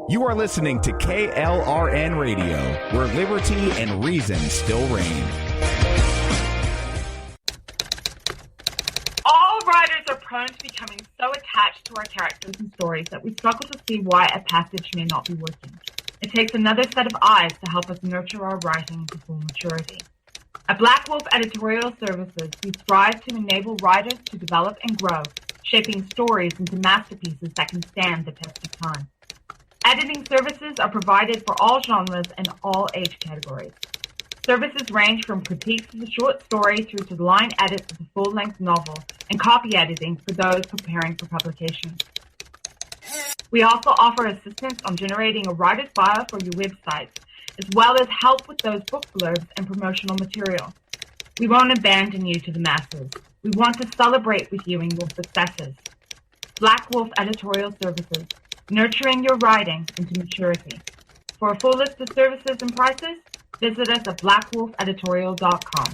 You are listening to KLRN Radio, where liberty and reason still reign. All writers are prone to becoming so attached to our characters and stories that we struggle to see why a passage may not be working. It takes another set of eyes to help us nurture our writing to full maturity. At Black Wolf Editorial Services, we strive to enable writers to develop and grow, shaping stories into masterpieces that can stand the test of time. Editing services are provided for all genres and all age categories. Services range from critiques of the short story through to the line edits of the full-length novel and copy editing for those preparing for publication. We also offer assistance on generating a writer's bio for your websites, as well as help with those book blurbs and promotional material. We won't abandon you to the masses. We want to celebrate with you in your successes. Black Wolf Editorial Services, nurturing your writing into maturity. For a full list of services and prices, visit us at blackwolfeditorial.com.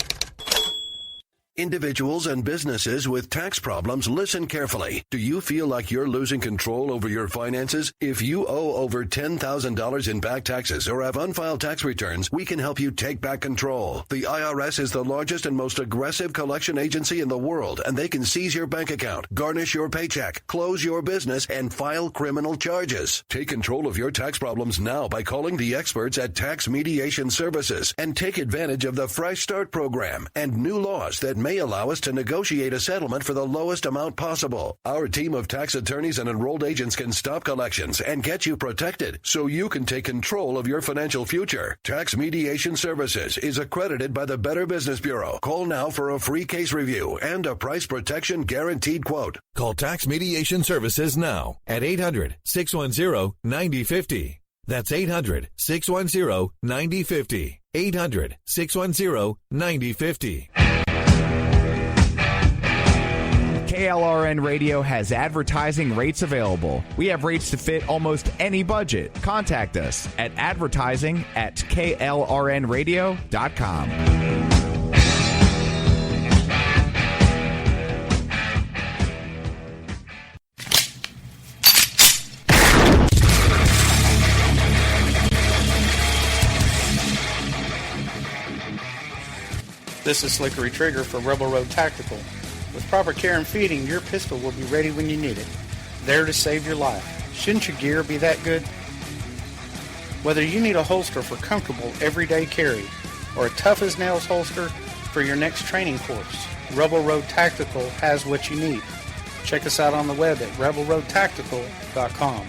Individuals and businesses with tax problems, listen carefully. Do you feel like you're losing control over your finances? If you owe over $10,000 in back taxes or have unfiled tax returns, we can help you take back control. The IRS is the largest and most aggressive collection agency in the world, and they can seize your bank account, garnish your paycheck, close your business, and file criminal charges. Take control of your tax problems now by calling the experts at Tax Mediation Services and take advantage of the Fresh Start program and new laws that may allow us to negotiate a settlement for the lowest amount possible. Our team of tax attorneys and enrolled agents can stop collections and get you protected so you can take control of your financial future. Tax Mediation Services is accredited by the Better Business Bureau. Call now for a free case review and a price protection guaranteed quote. Call Tax Mediation Services now at 800-610-9050. That's 800-610-9050. 800-610-9050. KLRN Radio has advertising rates available. We have rates to fit almost any budget. Contact us at advertising@klrnradio.com. This is Slickery Trigger for Rebel Road Tactical. With proper care and feeding, your pistol will be ready when you need it, there to save your life. Shouldn't your gear be that good? Whether you need a holster for comfortable everyday carry or a tough-as-nails holster for your next training course, Rebel Road Tactical has what you need. Check us out on the web at rebelroadtactical.com.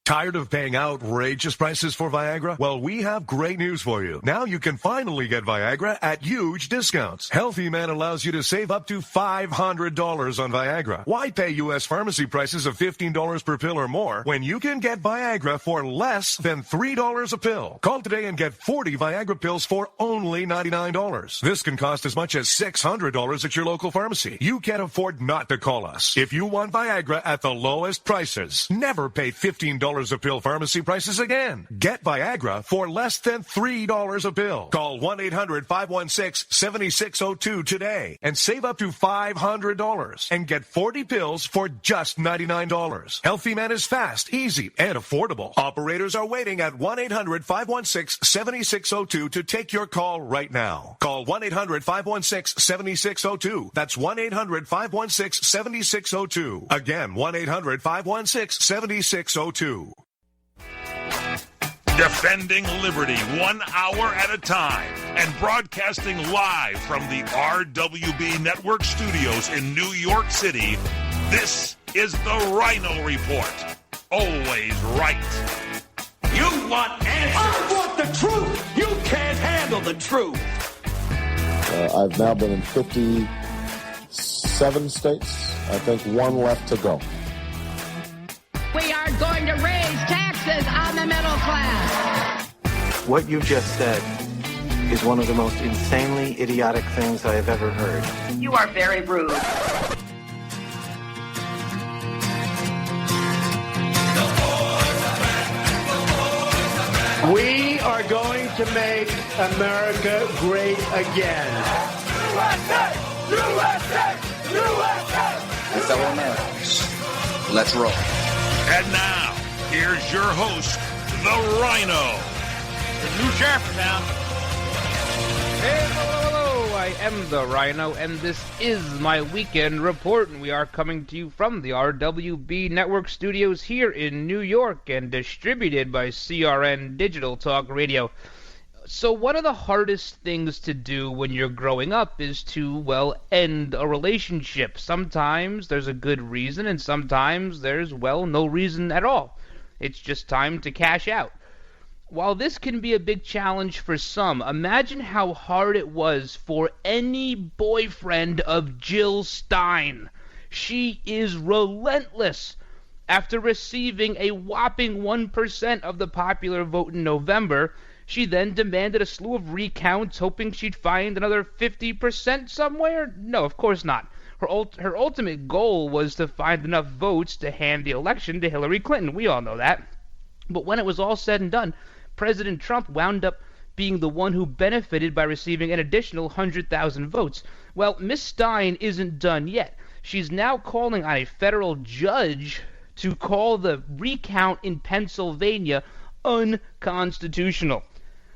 Tired of paying outrageous prices for Viagra? Well, we have great news for you. Now you can finally get Viagra at huge discounts. Healthy Man allows you to save up to $500 on Viagra. Why pay U.S. pharmacy prices of $15 per pill or more when you can get Viagra for less than $3 a pill? Call today and get 40 Viagra pills for only $99. This can cost as much as $600 at your local pharmacy. You can't afford not to call us. If you want Viagra at the lowest prices, never pay $15 a pill pharmacy prices again. Get Viagra for less than $3 a pill. Call 1-800-516-7602 today and save up to $500 and get 40 pills for just $99. Healthy Man is fast, easy, and affordable. Operators are waiting at 1-800-516-7602 to take your call right now. Call 1-800-516-7602. That's 1-800-516-7602. Again, 1-800-516-7602. Defending liberty 1 hour at a time and broadcasting live from the RWB Network studios in New York City, this is the Ryno Report. Always right. You want answers. I want the truth. You can't handle the truth. I've now been in 57 states. I think one left to go. We are going to raise taxes on the middle class. What you just said is one of the most insanely idiotic things I have ever heard. You are very rude. We are going to make America great again. USA! USA! USA! My fellow Americans, let's roll. And now, here's your host, the Ryno. The new sheriff in town. Hey, hello, I am the Ryno, and this is my weekend report, and we are coming to you from the RWB Network studios here in New York, and distributed by CRN Digital Talk Radio. So one of the hardest things to do when you're growing up is to, well, end a relationship. Sometimes there's a good reason, and sometimes there's, well, no reason at all. It's just time to cash out. While this can be a big challenge for some, imagine how hard it was for any boyfriend of Jill Stein. She is relentless. After receiving a whopping 1% of the popular vote in November, she then demanded a slew of recounts, hoping she'd find another 50% somewhere? No, of course not. Her ultimate goal was to find enough votes to hand the election to Hillary Clinton. We all know that. But when it was all said and done, President Trump wound up being the one who benefited by receiving an additional 100,000 votes. Well, Miss Stein isn't done yet. She's now calling on a federal judge to call the recount in Pennsylvania unconstitutional.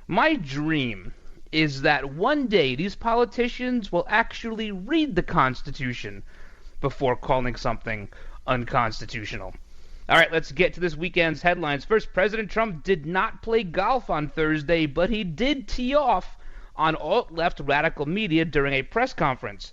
My dream is that one day these politicians will actually read the Constitution before calling something unconstitutional. All right, let's get to this weekend's headlines. First, President Trump did not play golf on Thursday, but he did tee off on alt-left radical media during a press conference.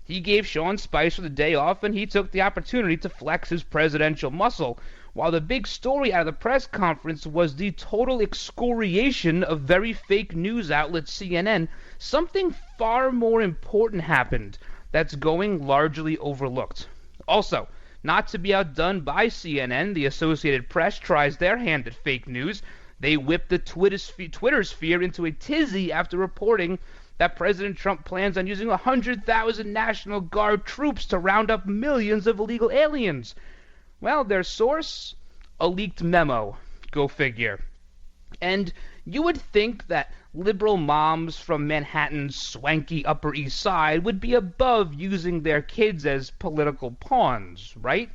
He gave Sean Spicer the day off, and he took the opportunity to flex his presidential muscle, while the big story out of the press conference was the total excoriation of very fake news outlet CNN. Something far more important happened that's going largely overlooked. Also, not to be outdone by CNN, the Associated Press tries their hand at fake news. They whipped the Twitter sphere into a tizzy after reporting that President Trump plans on using 100,000 National Guard troops to round up millions of illegal aliens. Well, their source? A leaked memo. Go figure. And you would think that liberal moms from Manhattan's swanky Upper East Side would be above using their kids as political pawns, right?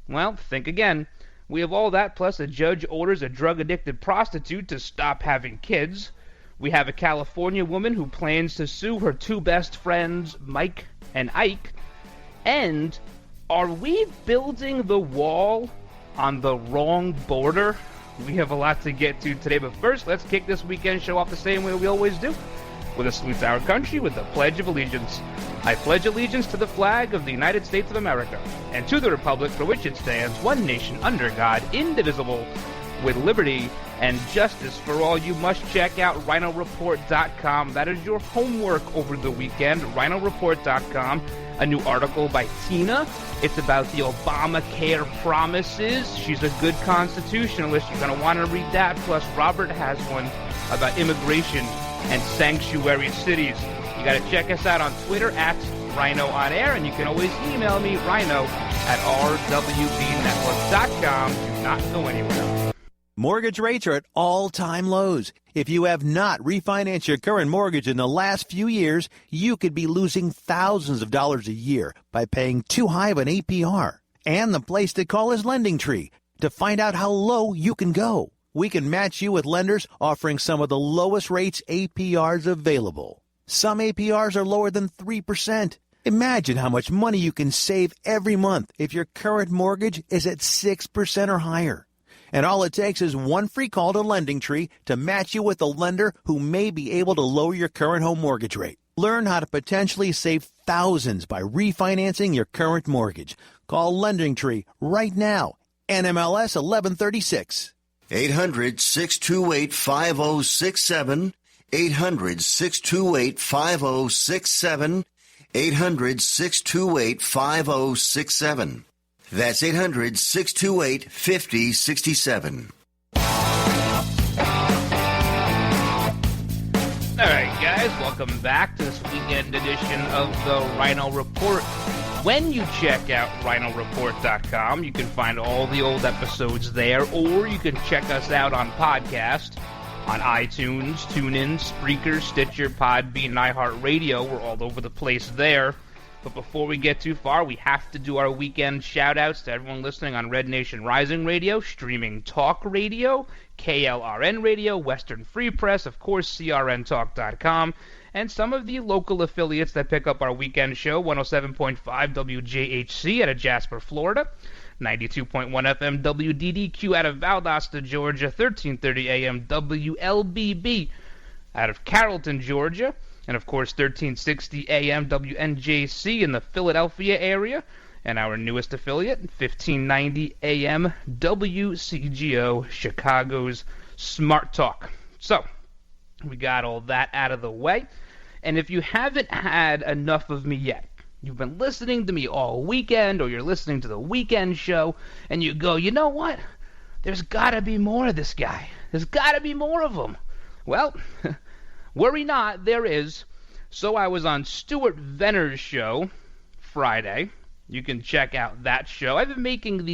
Well, think again. We have all that, plus a judge orders a drug-addicted prostitute to stop having kids. We have a California woman who plans to sue her two best friends, Mike and Ike. And are we building the wall on the wrong border? We have a lot to get to today, but first, let's kick this weekend show off the same way we always do, with a salute to our country with the Pledge of Allegiance. I pledge allegiance to the flag of the United States of America, and to the republic for which it stands, one nation under God, indivisible, with liberty and justice for all. You must check out RynoReport.com. That is your homework over the weekend, RynoReport.com. A new article by Tina. It's about the Obamacare promises. She's a good constitutionalist. You're going to want to read that. Plus, Robert has one about immigration and sanctuary cities. You got to check us out on Twitter at RynoOnAir, and you can always email me, Ryno, at rwbnetwork.com. Do not go anywhere. Mortgage rates are at all-time lows. If you have not refinanced your current mortgage in the last few years, you could be losing thousands of dollars a year by paying too high of an APR. And the place to call is LendingTree to find out how low you can go. We can match you with lenders offering some of the lowest rates APRs available. Some APRs are lower than 3%. Imagine how much money you can save every month if your current mortgage is at 6% or higher. And all it takes is one free call to LendingTree to match you with a lender who may be able to lower your current home mortgage rate. Learn how to potentially save thousands by refinancing your current mortgage. Call LendingTree right now. NMLS 1136. 800-628-5067. 800-628-5067. 800-628-5067. That's 800-628-5067. All right, guys, welcome back to this weekend edition of the Ryno Report. When you check out RynoReport.com, you can find all the old episodes there, or you can check us out on podcast on iTunes, TuneIn, Spreaker, Stitcher, Podbean, and iHeartRadio. We're all over the place there. But before we get too far, we have to do our weekend shout-outs to everyone listening on Red Nation Rising Radio, Streaming Talk Radio, KLRN Radio, Western Free Press, of course, CRNTalk.com, and some of the local affiliates that pick up our weekend show, 107.5 WJHC out of Jasper, Florida, 92.1 FM WDDQ out of Valdosta, Georgia, 1330 AM WLBB out of Carrollton, Georgia, and of course 1360 AM WNJC in the Philadelphia area, and our newest affiliate, 1590 AM WCGO, Chicago's Smart Talk. So, we got all that out of the way, and if you haven't had enough of me yet, you've been listening to me all weekend, or you're listening to the weekend show, and you go, you know what? There's got to be more of this guy. There's got to be more of him. Well, worry not, there is. So I was on Stuart Venner's show Friday. You can check out that show. I've been making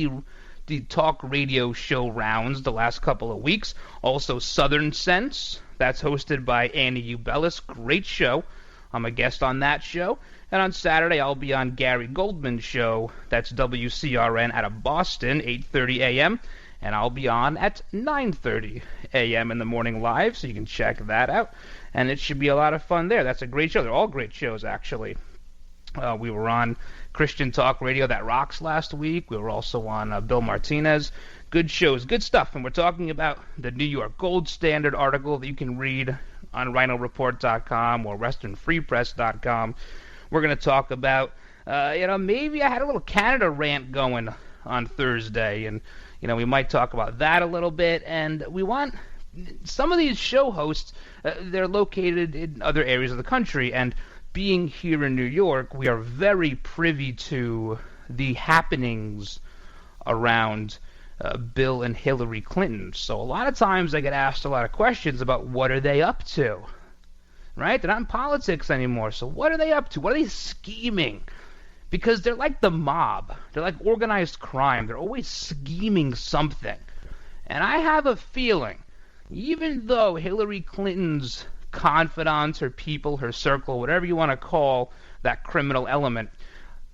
the talk radio show rounds the last couple of weeks. Also Southern Sense. That's hosted by Annie Ubellis. Great show. I'm a guest on that show. And on Saturday, I'll be on Gary Goldman's show. That's WCRN out of Boston, 8:30 a.m., and I'll be on at 9:30 a.m. in the morning live, so you can check that out. And it should be a lot of fun there. That's a great show. They're all great shows, actually. We were on Christian Talk Radio That Rocks last week. We were also on Bill Martinez. Good shows, good stuff. And we're talking about the New York Gold Standard article that you can read on RynoReport.com or WesternFreePress.com. We're going to talk about, maybe I had a little Canada rant going on Thursday, and we might talk about that a little bit. And we want some of these show hosts, they're located in other areas of the country, and being here in New York, we are very privy to the happenings around Bill and Hillary Clinton. So a lot of times I get asked a lot of questions about what are they up to, right? They're not in politics anymore, so what are they up to? What are they scheming? Because they're like the mob. They're like organized crime. They're always scheming something. And I have a feeling, even though Hillary Clinton's confidants, her people, her circle, whatever you want to call that criminal element,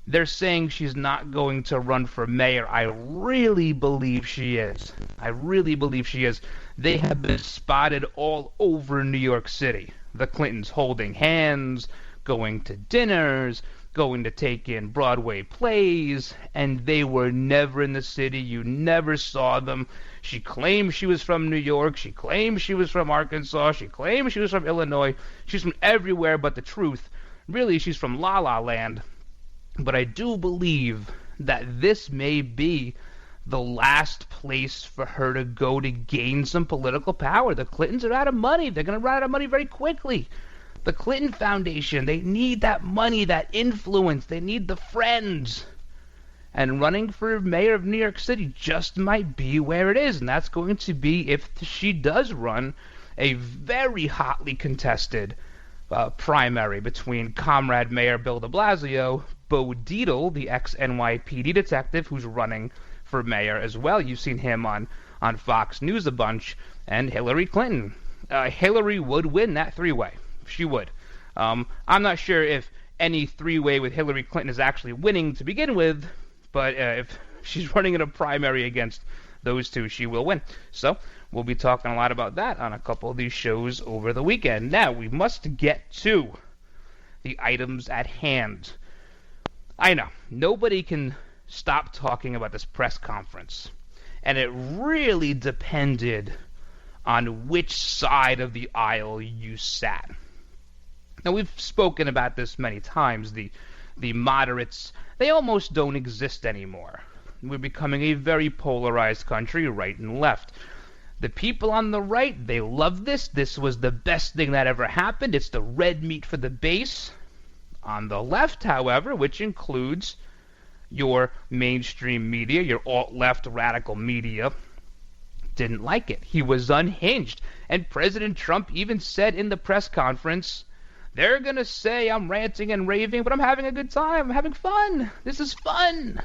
they're saying she's not going to run for mayor. I really believe she is. I really believe she is. They have been spotted all over New York City. The Clintons holding hands, going to dinners, going to take in Broadway plays, and they were never in the city. You never saw them. She claimed she was from New York. She claimed she was from Arkansas. She claimed she was from Illinois. She's from everywhere but the truth. Really, she's from La La Land. But I do believe that this may be the last place for her to go to gain some political power. The Clintons are out of money. They're going to run out of money very quickly. The Clinton Foundation, they need that money, that influence. They need the friends. And running for mayor of New York City just might be where it is. And that's going to be, if she does run, a very hotly contested primary between Comrade Mayor Bill de Blasio, Bo Dietl, the ex-NYPD detective who's running for mayor as well. You've seen him on Fox News a bunch, and Hillary Clinton. Hillary would win that three-way. She would. I'm not sure if any three-way with Hillary Clinton is actually winning to begin with, but if she's running in a primary against those two, she will win. So we'll be talking a lot about that on a couple of these shows over the weekend. Now, we must get to the items at hand. I know, nobody can stop talking about this press conference, and it really depended on which side of the aisle you sat. Now, we've spoken about this many times. The moderates, they almost don't exist anymore. We're becoming a very polarized country, right and left. The people on the right, they love this. This was the best thing that ever happened. It's the red meat for the base. On the left, however, which includes your mainstream media, your alt-left radical media, didn't like it. He was unhinged. And President Trump even said in the press conference, they're going to say I'm ranting and raving, but I'm having a good time. I'm having fun. This is fun.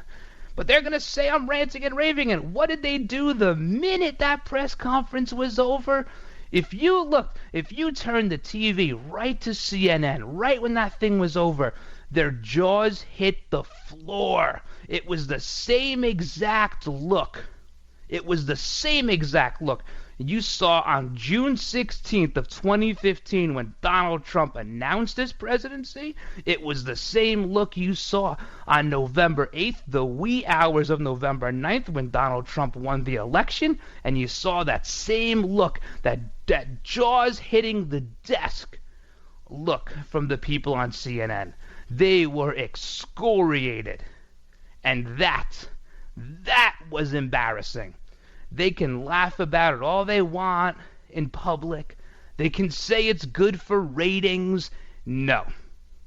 But they're going to say I'm ranting and raving. And what did they do the minute that press conference was over? If you turned the TV right to CNN, right when that thing was over, Their jaws hit the floor. It was the same exact look. It was the same exact look you saw on June 16th of 2015 when Donald Trump announced his presidency. It was the same look you saw on November 8th, the wee hours of November 9th when Donald Trump won the election, and you saw that same look, that jaws hitting the desk look from the people on CNN. They were excoriated. And that was embarrassing. They can laugh about it all they want in public. They can say it's good for ratings. No.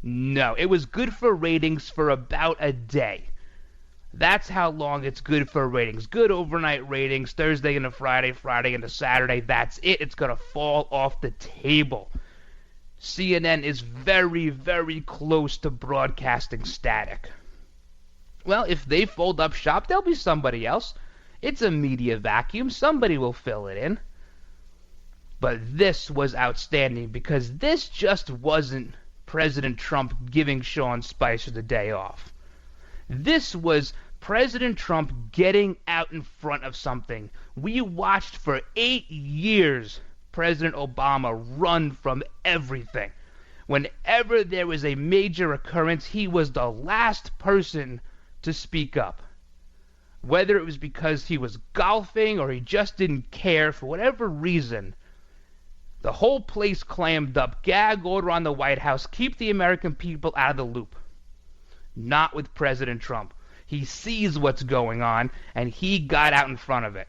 It was good for ratings for about a day. That's how long it's good for ratings. Good overnight ratings, Thursday into Friday, Friday into Saturday. That's it. It's going to fall off the table. CNN is very, very close to broadcasting static. Well, if they fold up shop, there'll be somebody else. It's a media vacuum. Somebody will fill it in. But this was outstanding because this just wasn't President Trump giving Sean Spicer the day off. This was President Trump getting out in front of something. We watched for 8 years President Obama run from everything. Whenever there was a major occurrence, he was the last person to speak up. Whether it was because he was golfing or he just didn't care, for whatever reason, the whole place clammed up. Gag order on the White House. Keep the American people out of the loop. Not with President Trump. He sees what's going on, and he got out in front of it.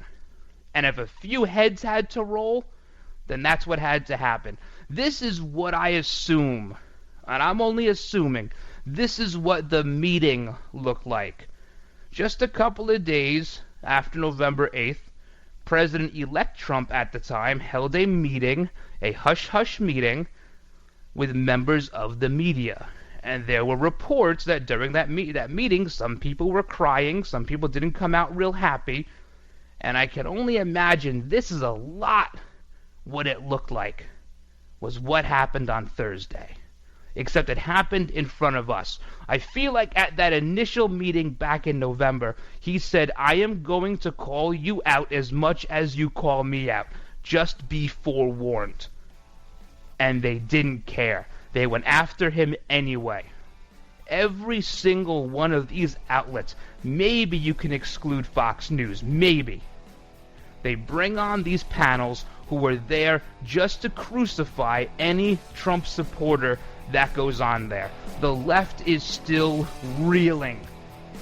And if a few heads had to roll, then that's what had to happen. This is what I assume, and I'm only assuming, this is what the meeting looked like. Just a couple of days after November 8th, President-elect Trump at the time held a meeting, a hush-hush meeting, with members of the media. And there were reports that during that meeting, some people were crying, some people didn't come out real happy, and I can only imagine this is a lot what it looked like was what happened on Thursday. Except it happened in front of us. I feel like at that initial meeting back in November, he said, I am going to call you out as much as you call me out. Just be forewarned. And they didn't care. They went after him anyway. Every single one of these outlets, maybe you can exclude Fox News, maybe. They bring on these panels who were there just to crucify any Trump supporter that goes on there. The left is still reeling.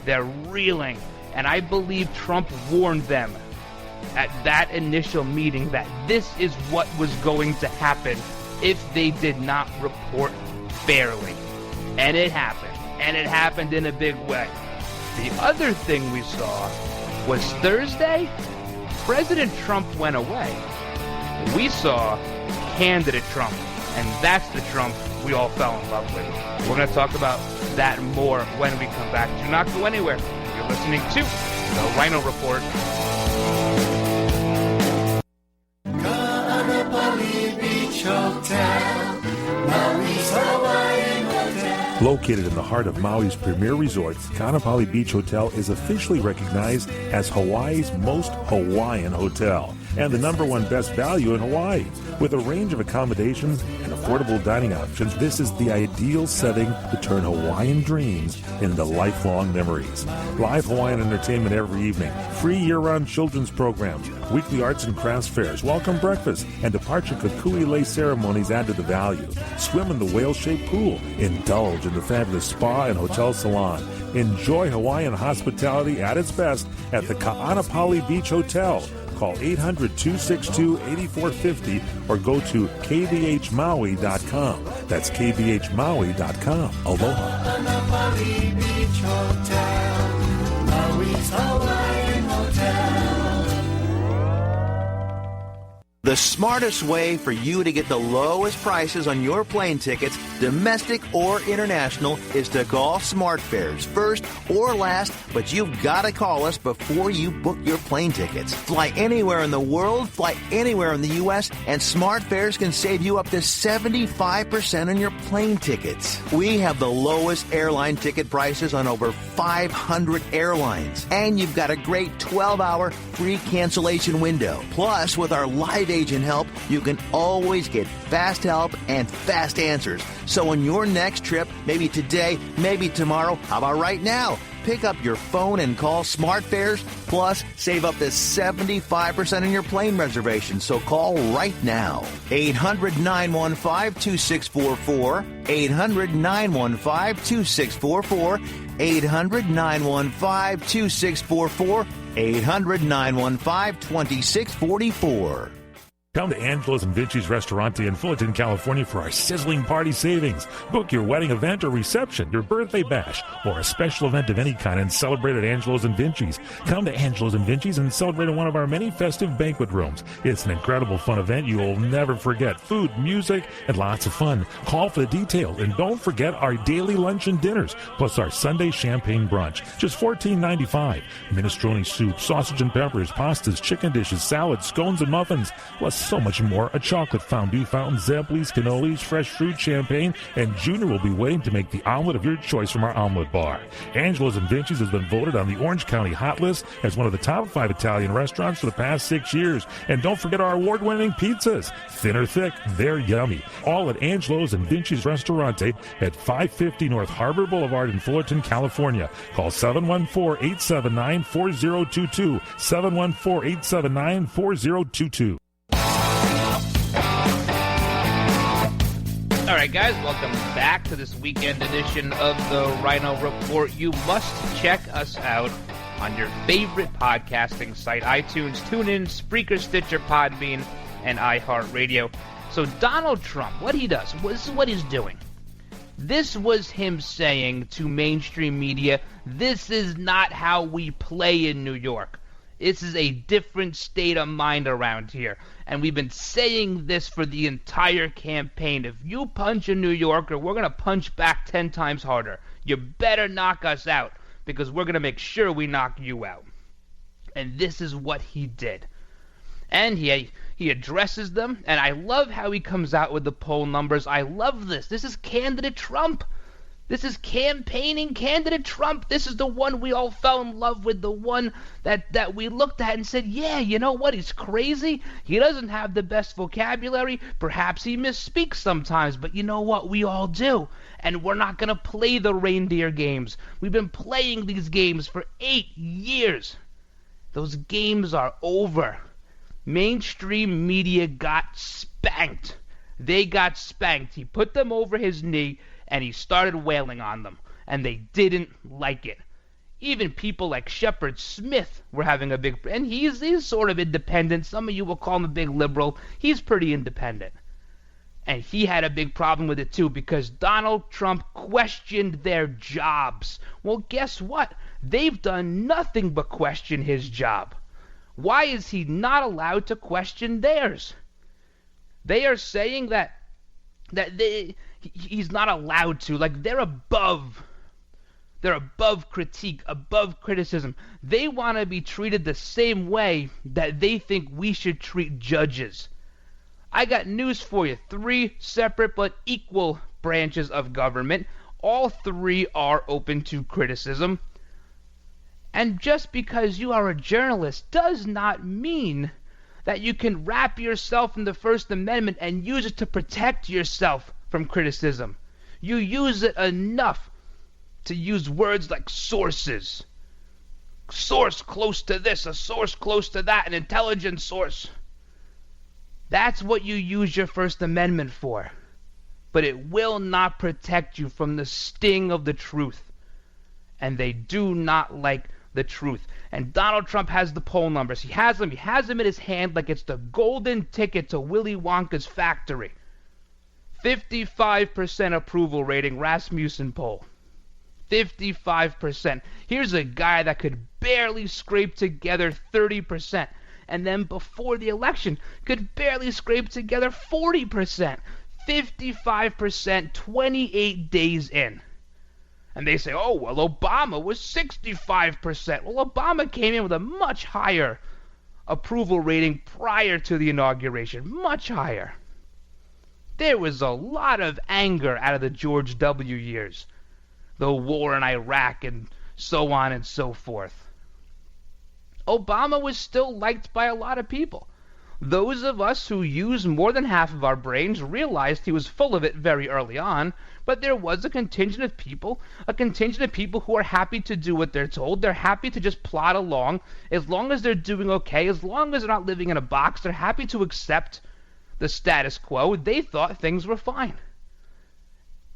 They're reeling. And I believe Trump warned them at that initial meeting that this is what was going to happen if they did not report fairly. And it happened. And it happened in a big way. The other thing we saw was Thursday, President Trump went away. We saw candidate Trump. And that's the Trump we all fell in love with. We're going to talk about that more when we come back. Do not go anywhere. You're listening to the Ryno Report. Located in the heart of Maui's premier resort, Kaanapali Beach Hotel is officially recognized as Hawaii's most Hawaiian hotel and the #1 best value in Hawaii. With a range of accommodations and affordable dining options, this is the ideal setting to turn Hawaiian dreams into lifelong memories. Live Hawaiian entertainment every evening, free year-round children's programs, weekly arts and crafts fairs, welcome breakfast, and departure kukui lei ceremonies add to the value. Swim in the whale-shaped pool, indulge in the fabulous spa and hotel salon. Enjoy Hawaiian hospitality at its best at the Kaanapali Beach Hotel. Call 800-262-8450 or go to kbhmaui.com. That's kbhmaui.com. Aloha. Kaanapali Beach Hotel, Maui's Hawaiian Hotel. The smartest way for you to get the lowest prices on your plane tickets, domestic or international, is to call SmartFares first or last, but you've got to call us before you book your plane tickets. Fly anywhere in the world, fly anywhere in the U.S., and SmartFares can save you up to 75% on your plane tickets. We have the lowest airline ticket prices on over 500 airlines, and you've got a great 12-hour free cancellation window. Plus, with our live agent help, you can always get fast help and fast answers. So on your next trip, maybe today, maybe tomorrow, how about right now? Pick up your phone and call SmartFares, plus save up to 75% on your plane reservation. So call right now. 800-915-2644. 800-915-2644. 800-915-2644. 800-915-2644. Come to Angelo's and Vinci's Restaurante in Fullerton, California for our sizzling party savings. Book your wedding event or reception, your birthday bash, or a special event of any kind and celebrate at Angelo's and Vinci's. Come to Angelo's and Vinci's and celebrate in one of our many festive banquet rooms. It's an incredible fun event you will never forget. Food, music, and lots of fun. Call for the details, and don't forget our daily lunch and dinners, plus our Sunday champagne brunch. Just $14.95. Minestrone soup, sausage and peppers, pastas, chicken dishes, salads, scones, and muffins, plus so much more. A chocolate fondue fountain, Zeppelis, cannolis, fresh fruit, champagne, and Junior will be waiting to make the omelet of your choice from our omelet bar. Angelo's and Vinci's has been voted on the Orange County Hot List as one of the top 5 Italian restaurants for the past 6 years. And don't forget our award-winning pizzas. Thin or thick, they're yummy. All at Angelo's and Vinci's Restaurante at 550 North Harbor Boulevard in Fullerton, California. Call 714-879-4022. 714-879-4022. All right, guys, welcome back to this weekend edition of the Ryno Report. You must check us out on your favorite podcasting site, iTunes, TuneIn, Spreaker, Stitcher, Podbean, and iHeartRadio. So Donald Trump, what he does, this is what he's doing. This was him saying to mainstream media, this is not how we play in New York. This is a different state of mind around here. And we've been saying this for the entire campaign. If you punch a New Yorker, we're going to punch back 10 times harder. You better knock us out, because we're going to make sure we knock you out. And this is what he did. And he addresses them, and I love how he comes out with the poll numbers. I love this. This is candidate Trump. This is campaigning candidate Trump. This is the one we all fell in love with, the one that we looked at and said, yeah, you know what, he's crazy. He doesn't have the best vocabulary. Perhaps he misspeaks sometimes, but you know what, we all do. And we're not going to play the reindeer games. We've been playing these games for 8 years. Those games are over. Mainstream media got spanked. They got spanked. He put them over his knee, and he started wailing on them, and they didn't like it. Even people like Shepard Smith were having a big... And he's sort of independent. Some of you will call him a big liberal. He's pretty independent. And he had a big problem with it, too, because Donald Trump questioned their jobs. Well, guess what? They've done nothing but question his job. Why is he not allowed to question theirs? They are saying that he's not allowed to. Like, they're above critique, above criticism. They want to be treated the same way that they think we should treat judges. I got news for you. 3 separate but equal branches of government. All 3 are open to criticism. And just because you are a journalist does not mean that you can wrap yourself in the First Amendment and use it to protect yourself from criticism. You use it enough to use words like sources. Source close to this, a source close to that, an intelligence source. That's what you use your First Amendment for. But it will not protect you from the sting of the truth. And they do not like the truth. And Donald Trump has the poll numbers. He has them in his hand like it's the golden ticket to Willy Wonka's factory. 55% approval rating, Rasmussen poll. 55%. Here's a guy that could barely scrape together 30%. and then before the election could barely scrape together 40%, 55%, 28 days in. And they say, oh, well, Obama was 65%. Well, Obama came in with a much higher approval rating prior to the inauguration, much higher. There was a lot of anger out of the George W. years, the war in Iraq and so on and so forth. Obama was still liked by a lot of people. Those of us who use more than half of our brains realized he was full of it very early on, but there was a contingent of people who are happy to do what they're told. They're happy to just plod along. As long as they're doing okay, as long as they're not living in a box, they're happy to accept the status quo. They thought things were fine.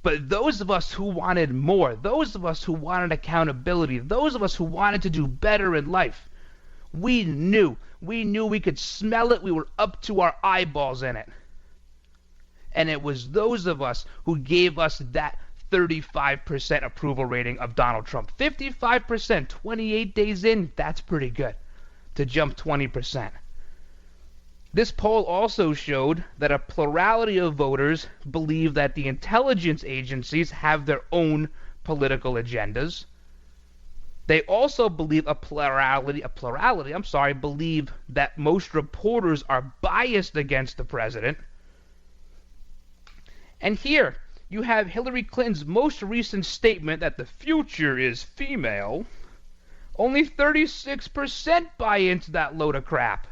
But those of us who wanted more, those of us who wanted accountability, those of us who wanted to do better in life, we knew we could smell it. We were up to our eyeballs in it. And it was those of us who gave us that 35% approval rating of Donald Trump. 55%, 28 days in, that's pretty good. To jump 20%. This poll also showed that a plurality of voters believe that the intelligence agencies have their own political agendas. They also believe believe that most reporters are biased against the president. And here you have Hillary Clinton's most recent statement that the future is female. Only 36% buy into that load of crap.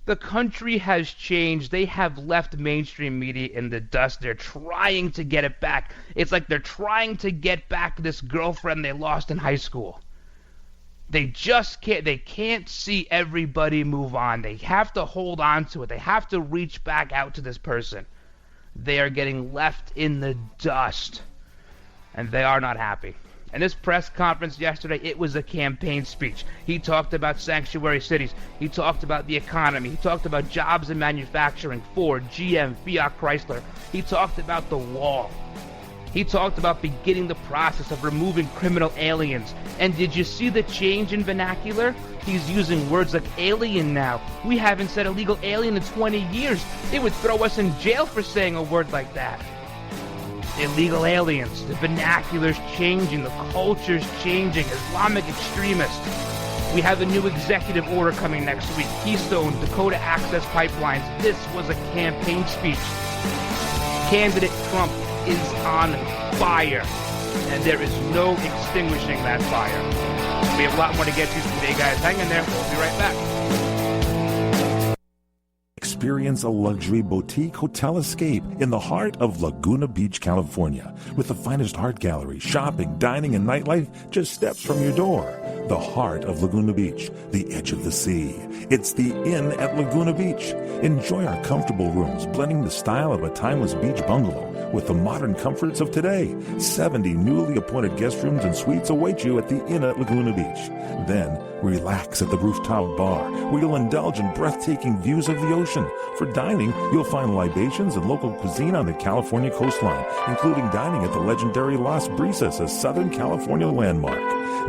The country has changed. They have left mainstream media in the dust. They're trying to get it back. It's like they're trying to get back this girlfriend they lost in high school. They just can't. They can't see everybody move on. They have to hold on to it. They have to reach back out to this person. They are getting left in the dust. And they are not happy. And this press conference yesterday, it was a campaign speech. He talked about sanctuary cities. He talked about the economy. He talked about jobs in manufacturing, Ford, GM, Fiat Chrysler. He talked about the wall. He talked about beginning the process of removing criminal aliens. And did you see the change in vernacular? He's using words like alien now. We haven't said illegal alien in 20 years. They would throw us in jail for saying a word like that. Illegal aliens, the vernacular's changing, the culture's changing, Islamic extremists. We have a new executive order coming next week. Keystone, Dakota Access Pipelines. This was a campaign speech. Candidate Trump is on fire, and there is no extinguishing that fire. We have a lot more to get to today, guys. Hang in there. We'll be right back. Experience a luxury boutique hotel escape in the heart of Laguna Beach, California, with the finest art gallery, shopping, dining, and nightlife just steps from your door. The heart of Laguna Beach, the edge of the sea. It's the Inn at Laguna Beach. Enjoy our comfortable rooms, blending the style of a timeless beach bungalow with the modern comforts of today. 70 newly appointed guest rooms and suites await you at the Inn at Laguna Beach. Then, relax at the rooftop bar, where you'll indulge in breathtaking views of the ocean. For dining, you'll find libations and local cuisine on the California coastline, including dining at the legendary Las Brisas, a Southern California landmark.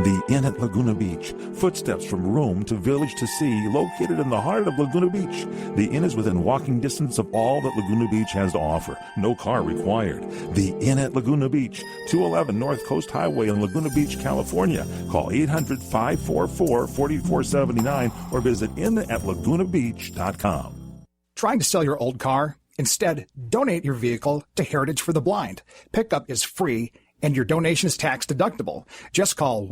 The Inn at Laguna Beach, footsteps from room to village to sea, located in the heart of Laguna Beach. The Inn is within walking distance of all that Laguna Beach has to offer. No car required. The Inn at Laguna Beach, 211 North Coast Highway in Laguna Beach, California. Call 800-544-4479 or visit innatlagunabeach.com. Trying to sell your old car? Instead, donate your vehicle to Heritage for the Blind. Pickup is free, and your donation is tax deductible. Just call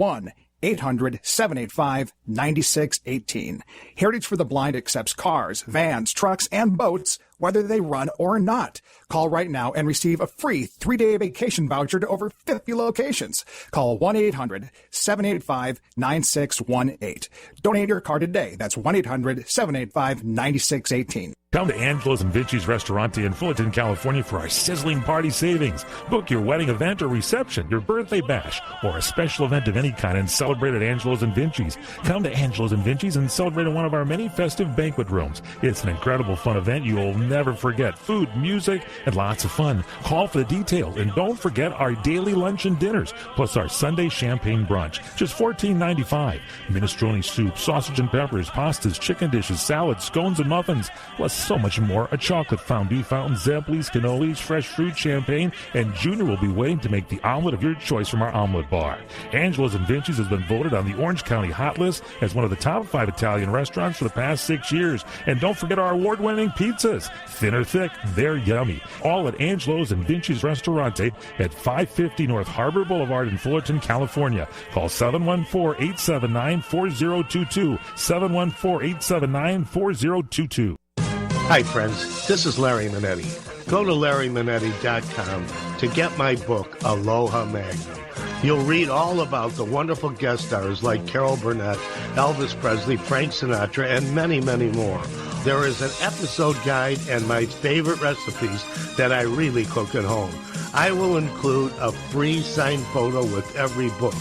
1-800-785-9618. Heritage for the Blind accepts cars, vans, trucks, and boats, whether they run or not. Call right now and receive a free 3-day vacation voucher to over 50 locations. Call 1-800-785-9618. Donate your car today. That's 1-800-785-9618. Come to Angelo's and Vinci's Restaurante in Fullerton, California for our sizzling party savings. Book your wedding event or reception, your birthday bash, or a special event of any kind and celebrate at Angelo's and Vinci's. Come to Angelo's and Vinci's and celebrate in one of our many festive banquet rooms. It's an incredible fun event you'll never forget. Food, music, and lots of fun. Call for the details, and don't forget our daily lunch and dinners, plus our Sunday champagne brunch. Just $14.95. Minestrone soup, sausage and peppers, pastas, chicken dishes, salads, scones, and muffins, plus so much more. A chocolate fondue fountain, Zebblies, cannolis, fresh fruit, champagne, and Junior will be waiting to make the omelet of your choice from our omelet bar. Angela's and Vinci's has been voted on the Orange County Hot List as one of the top 5 Italian restaurants for the past 6 years. And don't forget our award-winning pizzas. Thin or thick, they're yummy. All at Angelo's and Vinci's Restaurante at 550 North Harbor Boulevard in Fullerton, California. Call 714-879-4022. 714-879-4022. Hi, friends. This is Larry Minetti. Go to LarryMinetti.com to get my book, Aloha Magnum. You'll read all about the wonderful guest stars like Carol Burnett, Elvis Presley, Frank Sinatra, and many, many more. There is an episode guide and my favorite recipes that I really cook at home. I will include a free signed photo with every book.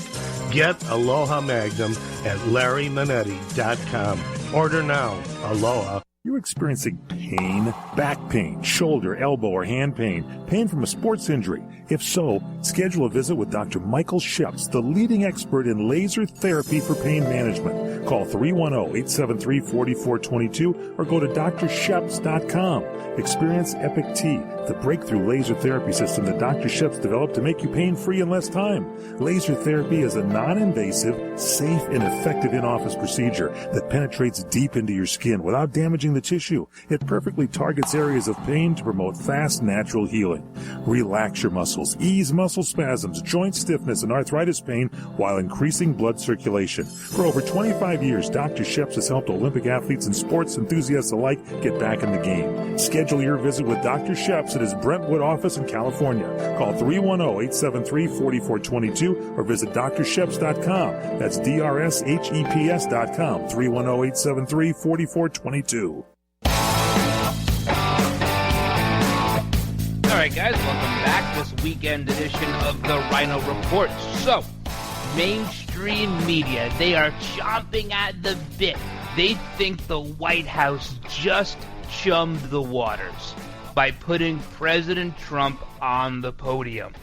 Get Aloha Magnum at LarryMinetti.com. Order now. Aloha. You're experiencing pain, back pain, shoulder, elbow, or hand pain, pain from a sports injury. If so, schedule a visit with Dr. Michael Sheps, the leading expert in laser therapy for pain management. Call 310-873-4422 or go to drsheps.com. Experience Epic T, the breakthrough laser therapy system that Dr. Sheps developed to make you pain-free in less time. Laser therapy is a non-invasive, safe, and effective in-office procedure that penetrates deep into your skin without damaging the tissue. It perfectly targets areas of pain to promote fast, natural healing. Relax your muscles, ease muscle spasms, joint stiffness, and arthritis pain while increasing blood circulation. For over 25 years, Dr. Sheps has helped Olympic athletes and sports enthusiasts alike get back in the game. Schedule your visit with Dr. Sheps at his Brentwood office in California. Call 310-873-4422 or visit drsheps.com. That's DRSHEPS.com. 310-873-4422. All right, guys, welcome back. This weekend edition of the Ryno Report. So, mainstream media, they are chomping at the bit. They think the White House just chummed the waters by putting President Trump on the podium.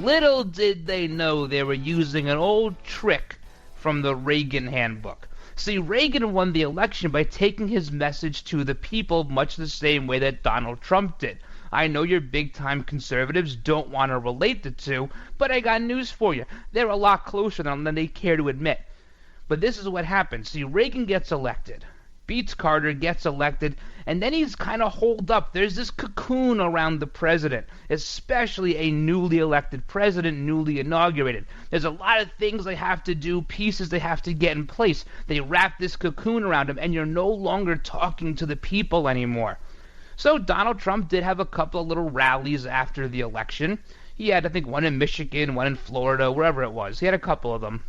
Little did they know they were using an old trick from the Reagan handbook. See, Reagan won the election by taking his message to the people much the same way that Donald Trump did. I know your big-time conservatives don't want to relate the two, but I got news for you. They're a lot closer than they care to admit. But this is what happens. See, Reagan gets elected, beats Carter, gets elected, and then he's kind of holed up. There's this cocoon around the president, especially a newly elected president, newly inaugurated. There's a lot of things they have to do, pieces they have to get in place. They wrap this cocoon around him, and you're no longer talking to the people anymore. So Donald Trump did have a couple of little rallies after the election. He had, I think, one in Michigan, one in Florida, wherever it was. He had a couple of them,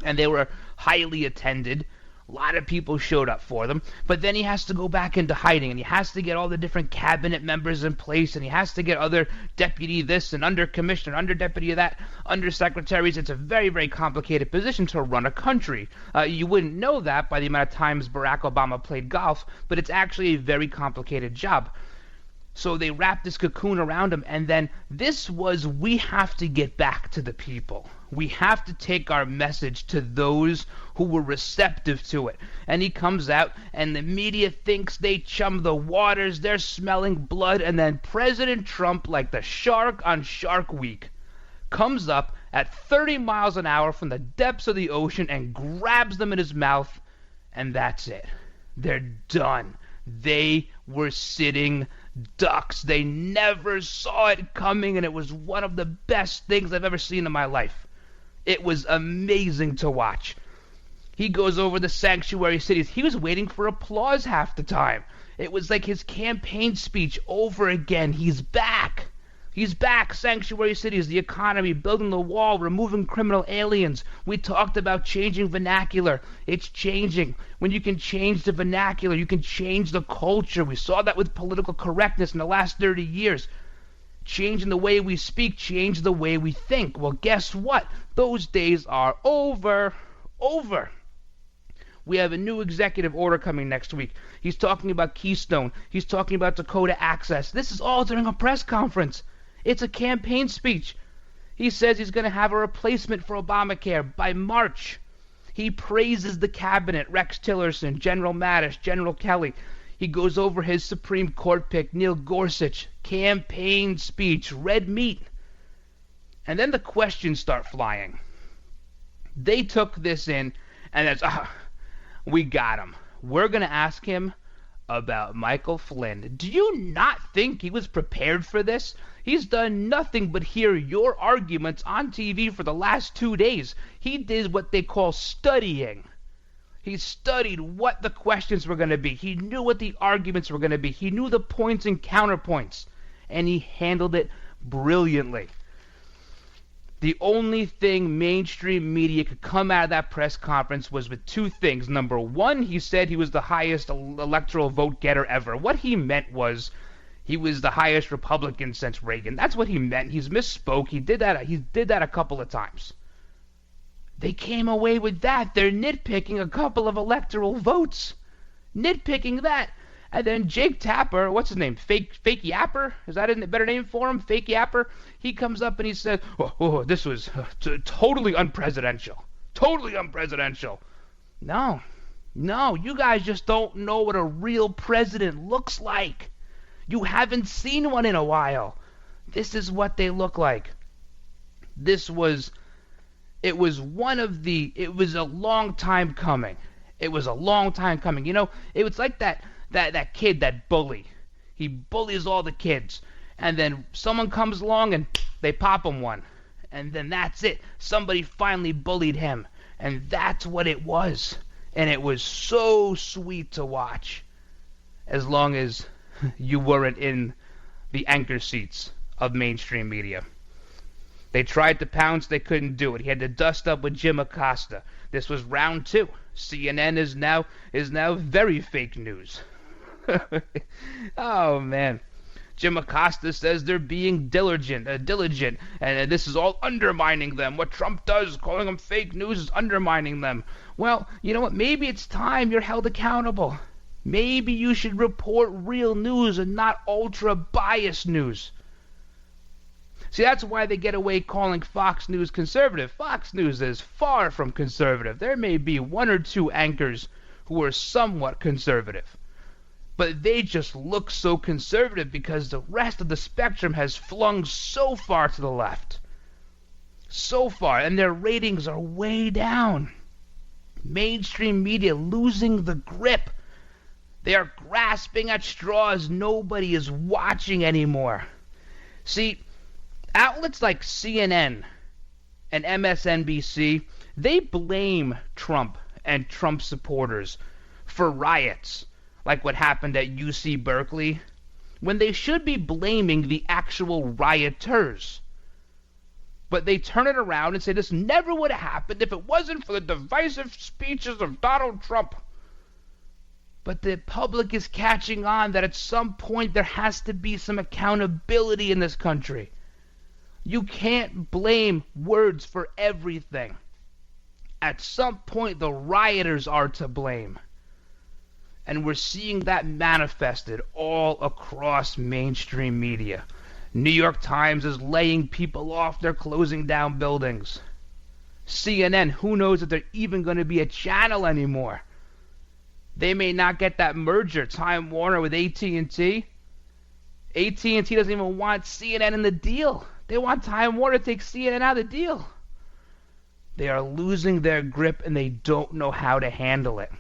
and they were highly attended. A lot of people showed up for them, but then he has to go back into hiding, and he has to get all the different cabinet members in place, and he has to get other deputy this and under commissioner, under deputy that, under secretaries. It's a very, very complicated position to run a country. You wouldn't know that by the amount of times Barack Obama played golf, but it's actually a very complicated job. So they wrapped this cocoon around him, and then this was, we have to get back to the people. We have to take our message to those who were receptive to it. And he comes out, and the media thinks they chum the waters, they're smelling blood, and then President Trump, like the shark on Shark Week, comes up at 30 miles an hour from the depths of the ocean and grabs them in his mouth, and that's it. They're done. They were sitting ducks. They never saw it coming, and it was one of the best things I've ever seen in my life. It was amazing to watch. He goes over the sanctuary cities. He was waiting for applause half the time. It was like his campaign speech over again. He's back. He's back. Sanctuary cities, the economy, building the wall, removing criminal aliens. We talked about changing vernacular. It's changing. When you can change the vernacular, you can change the culture. We saw that with political correctness in the last 30 years. Changing the way we speak, change the way we think. Well, guess what? Those days are over. We have a new executive order coming next week. He's talking about Keystone. He's talking about Dakota Access. This is all during a press conference. It's a campaign speech. He says he's going to have a replacement for Obamacare by March. He praises the cabinet, Rex Tillerson, General Mattis, General Kelly. He goes over his Supreme Court pick, Neil Gorsuch. Campaign speech, red meat. And then the questions start flying. They took this in, and that's, we got him. We're going to ask him about Michael Flynn. Do you not think he was prepared for this? He's done nothing but hear your arguments on TV for the last 2 days. He did what they call studying. He studied what the questions were going to be. He knew what the arguments were going to be. He knew the points and counterpoints. And he handled it brilliantly. The only thing mainstream media could come out of that press conference was with two things. Number one, he said he was the highest electoral vote getter ever. What he meant was he was the highest Republican since Reagan. That's what he meant. He's misspoke. He did that a couple of times. They came away with that. They're nitpicking a couple of electoral votes. Nitpicking that. And then Jake Tapper, what's his name? Fake Yapper? Is that a better name for him? Fake Yapper? He comes up and he says, this was totally unpresidential. Totally unpresidential. No, you guys just don't know what a real president looks like. You haven't seen one in a while. This is what they look like. It was a long time coming. It was a long time coming. You know, it was like that kid, that bully. He bullies all the kids. And then someone comes along and they pop him one. And then that's it. Somebody finally bullied him. And that's what it was. And it was so sweet to watch. As long as you weren't in the anchor seats of mainstream media. They tried to pounce, they couldn't do it. He had to dust up with Jim Acosta. This was round 2. CNN is now very fake news. Oh man. Jim Acosta says they're being diligent, and this is all undermining them. What Trump does, calling them fake news, is undermining them. Well, you know what? Maybe it's time you're held accountable. Maybe you should report real news and not ultra-biased news. See, that's why they get away calling Fox News conservative. Fox News is far from conservative. There may be one or two anchors who are somewhat conservative. But they just look so conservative because the rest of the spectrum has flung so far to the left. So far, and their ratings are way down. Mainstream media losing the grip. They are grasping at straws nobody is watching anymore. See, outlets like CNN and MSNBC, they blame Trump and Trump supporters for riots like what happened at UC Berkeley, when they should be blaming the actual rioters. But they turn it around and say this never would have happened if it wasn't for the divisive speeches of Donald Trump. But the public is catching on that at some point there has to be some accountability in this country. You can't blame words for everything. At some point, the rioters are to blame. And we're seeing that manifested all across mainstream media. New York Times is laying people off. They're closing down buildings. CNN, who knows if they're even going to be a channel anymore. They may not get that merger, Time Warner with AT&T. AT&T doesn't even want CNN in the deal. They want Time Warner to take CNN out of the deal. They are losing their grip and they don't know how to handle it.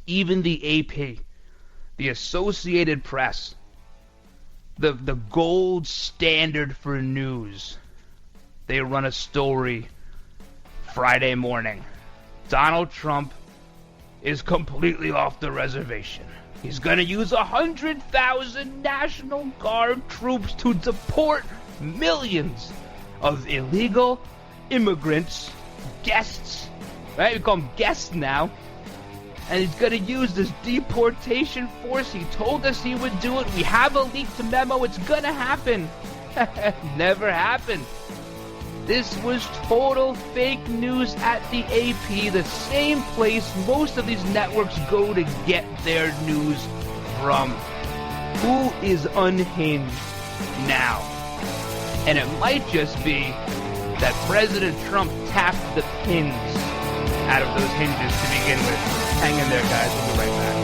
Even the AP, the Associated Press, the gold standard for news, they run a story Friday morning. Donald Trump is completely off the reservation. He's going to use 100,000 National Guard troops to deport millions of illegal immigrants, guests, right? We call them guests now. And he's going to use this deportation force. He told us he would do it. We have a leaked memo. It's going to happen. Never happened. This was total fake news at the AP, the same place most of these networks go to get their news from. Who is unhinged now? And it might just be that President Trump tapped the pins out of those hinges to begin with. Hang in there, guys. We'll be right back.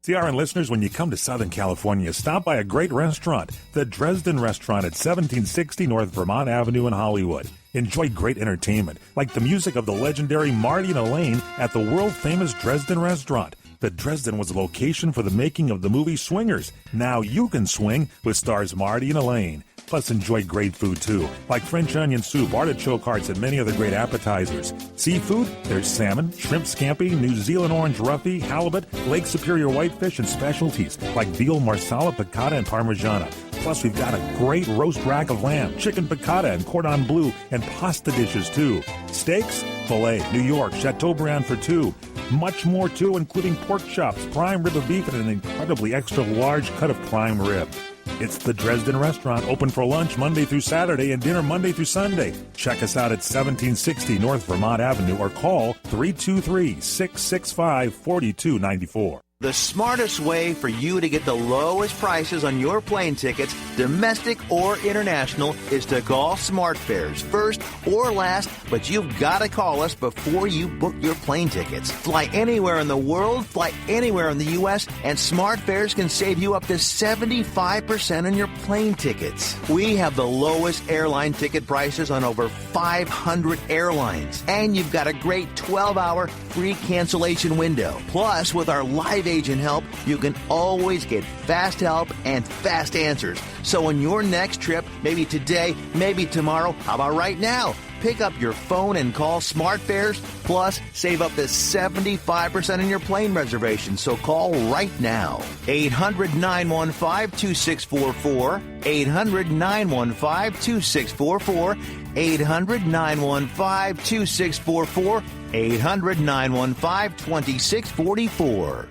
CRN listeners, when you come to Southern California, stop by a great restaurant, the Dresden Restaurant at 1760 North Vermont Avenue in Hollywood. Enjoy great entertainment, like the music of the legendary Marty and Elaine at the world-famous Dresden Restaurant. The Dresden was a location for the making of the movie Swingers. Now you can swing with stars Marty and Elaine. Plus, enjoy great food, too, like French onion soup, artichoke hearts, and many other great appetizers. Seafood, there's salmon, shrimp scampi, New Zealand orange roughy, halibut, Lake Superior whitefish, and specialties like veal, marsala, piccata, and parmigiana. Plus, we've got a great roast rack of lamb, chicken piccata, and cordon bleu, and pasta dishes, too. Steaks, filet, New York, Chateaubriand for two. Much more, too, including pork chops, prime rib of beef, and an incredibly extra large cut of prime rib. It's the Dresden Restaurant, open for lunch Monday through Saturday and dinner Monday through Sunday. Check us out at 1760 North Vermont Avenue or call 323-665-4294. The smartest way for you to get the lowest prices on your plane tickets, domestic or international, is to call SmartFares first or last, but you've got to call us before you book your plane tickets. Fly anywhere in the world, fly anywhere in the U.S., and SmartFares can save you up to 75% on your plane tickets. We have the lowest airline ticket prices on over 500 airlines, and you've got a great 12-hour free cancellation window. Plus, with our live agent help, you can always get fast help and fast answers. So on your next trip, maybe today, maybe tomorrow, how about right now? Pick up your phone and call SmartFares, plus save up to 75% on your plane reservation. So call right now. 800-915-2644. 800-915-2644. 800-915-2644. 800-915-2644.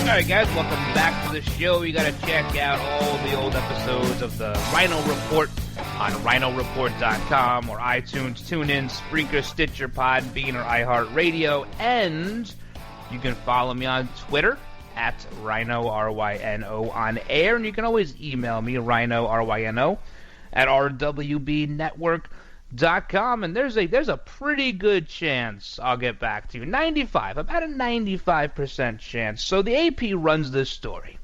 Alright guys, welcome back to the show. You gotta check out all the old episodes of the Ryno Report on RynoReport.com or iTunes, TuneIn, Spreaker, Stitcher, Podbean, or iHeartRadio. And you can follow me on Twitter at Ryno, R-Y-N-O, on air. And you can always email me, Ryno, R-Y-N-O, at rwbnetwork.com. And there's a pretty good chance I'll get back to you. About a 95% chance. So the AP runs this story,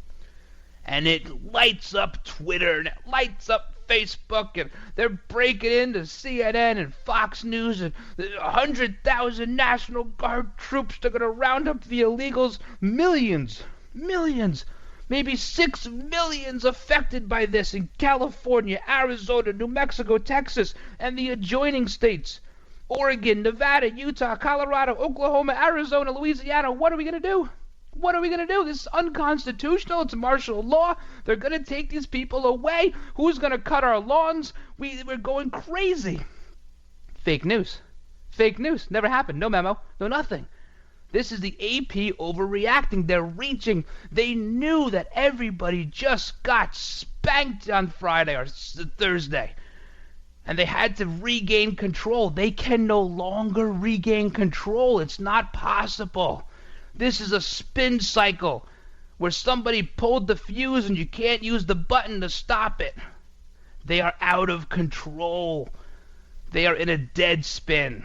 and it lights up Twitter, and it lights up Facebook, and they're breaking into CNN and Fox News, and 100,000 National Guard troops are going to round up the illegals. Millions, maybe 6 million affected by this in California, Arizona, New Mexico, Texas, and the adjoining states. Oregon, Nevada, Utah, Colorado, Oklahoma, Arizona, Louisiana. What are we going to do? This is unconstitutional. It's martial law. They're going to take these people away. Who's going to cut our lawns? We're going crazy. Fake news. Never happened. No memo. No nothing. This is the AP overreacting. They're reaching. They knew that everybody just got spanked on Friday or Thursday, and they had to regain control. They can no longer regain control. It's not possible. This is a spin cycle where somebody pulled the fuse and you can't use the button to stop it. They are out of control. They are in a dead spin.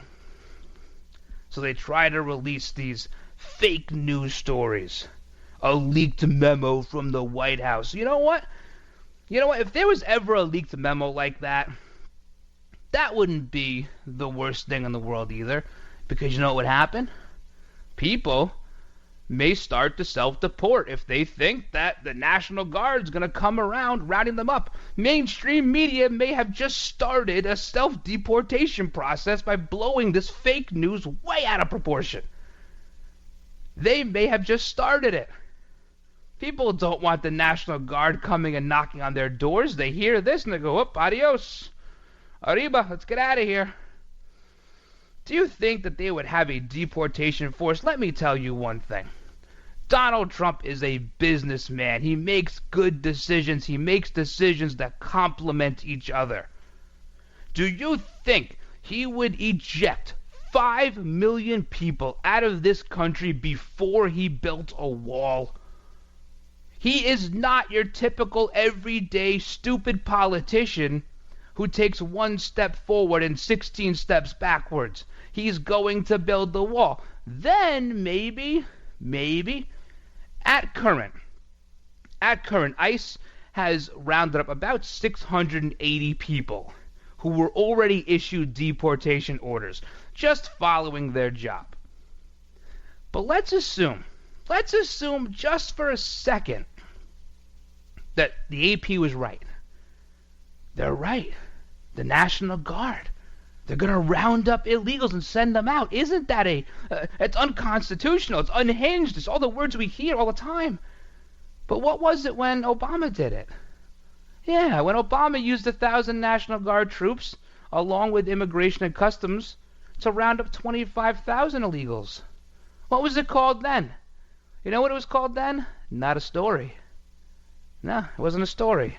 So they try to release these fake news stories. A leaked memo from the White House. You know what? If there was ever a leaked memo like that, that wouldn't be the worst thing in the world either. Because you know what would happen? People may start to self-deport if they think that the National Guard's going to come around rounding them up. Mainstream media may have just started a self-deportation process by blowing this fake news way out of proportion. They may have just started it. People don't want the National Guard coming and knocking on their doors. They hear this and they go, "Up, adios. Arriba, let's get out of here." Do you think that they would have a deportation force? Let me tell you one thing. Donald Trump is a businessman. He makes good decisions. He makes decisions that complement each other. Do you think he would eject 5 million people out of this country before he built a wall? He is not your typical everyday stupid politician who takes 1 step forward and 16 steps backwards. He's going to build the wall. Then maybe, at current, ICE has rounded up about 680 people who were already issued deportation orders, just following their job. But let's assume just for a second that the AP was right. They're right. The National Guard, they're going to round up illegals and send them out. Isn't that it's unconstitutional, it's unhinged, it's all the words we hear all the time. But what was it when Obama did it? Yeah, when Obama used 1,000 National Guard troops, along with Immigration and Customs, to round up 25,000 illegals. What was it called then? You know what it was called then? Not a story. No, it wasn't a story.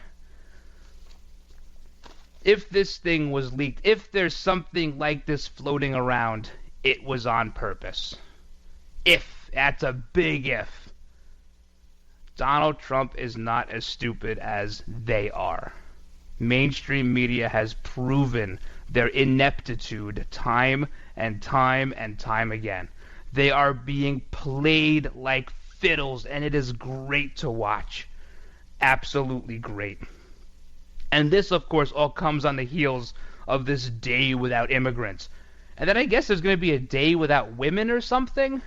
If this thing was leaked, if there's something like this floating around, it was on purpose. If, that's a big if. Donald Trump is not as stupid as they are. Mainstream media has proven their ineptitude time and time and time again. They are being played like fiddles, and it is great to watch. Absolutely great. And this, of course, all comes on the heels of this day without immigrants. And then I guess there's going to be a day without women or something?